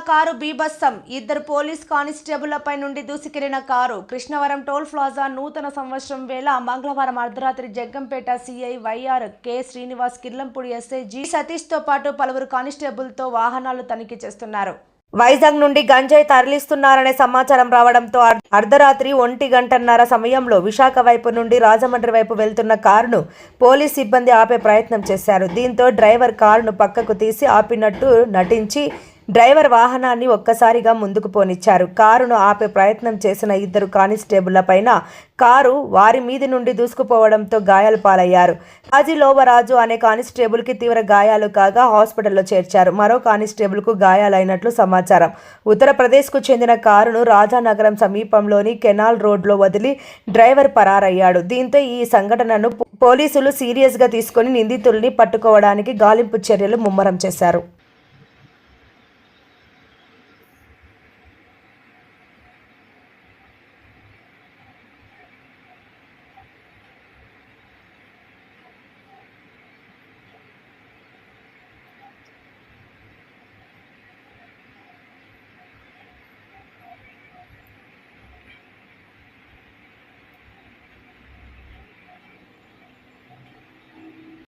Car బీభత్సం. ఇద్దరు police కానిస్టేబుళ్లపై నుండి దూసుకెళ్లిన కారు. కృష్ణవరం టోల్ ప్లాజా నూతన సంవత్సరం వేళ మంగళవారం అర్ధరాత్రి Jaggampeta CI YR K Srinivas, Kirlampudi SI G Satish తో పాటు పలువురు కానిస్టేబుల్తో వాహనాలు తనిఖీ చేస్తున్నారు. వైజాగ్ నుండి గంజాయి తరలిస్తున్నారనే సమాచారం రావడంతో అర్ధరాత్రి 1:30 సమయంలో విశాఖ వైపు నుండి రాజమండ్రి వైపు వెళ్తున్న కారును పోలీస్ సిబ్బంది ఆపే ప్రయత్నం చేశారు. దీంతో డ్రైవర్ కారును పక్కకు తీసి ఆపినట్టు నటించి డ్రైవర్ వాహనాన్ని ఒక్కసారిగా ముందుకు పోనిచ్చారు. కారును ఆపే ప్రయత్నం చేసిన ఇద్దరు కానిస్టేబుళ్ల పైన కారు వారి మీది నుండి దూసుకుపోవడంతో గాయాలు పాలయ్యారు. లోవరాజు అనే కానిస్టేబుల్కి తీవ్ర గాయాలు కాగా హాస్పిటల్లో చేర్చారు. మరో కానిస్టేబుల్కు గాయాలైనట్లు సమాచారం. ఉత్తరప్రదేశ్కు చెందిన కారును రాజానగరం సమీపంలోని కెనాల్ రోడ్లో వదిలి డ్రైవర్ పరారయ్యాడు. దీంతో ఈ సంఘటనను పోలీసులు సీరియస్గా తీసుకుని నిందితుల్ని పట్టుకోవడానికి గాలింపు చర్యలు ముమ్మరం చేశారు.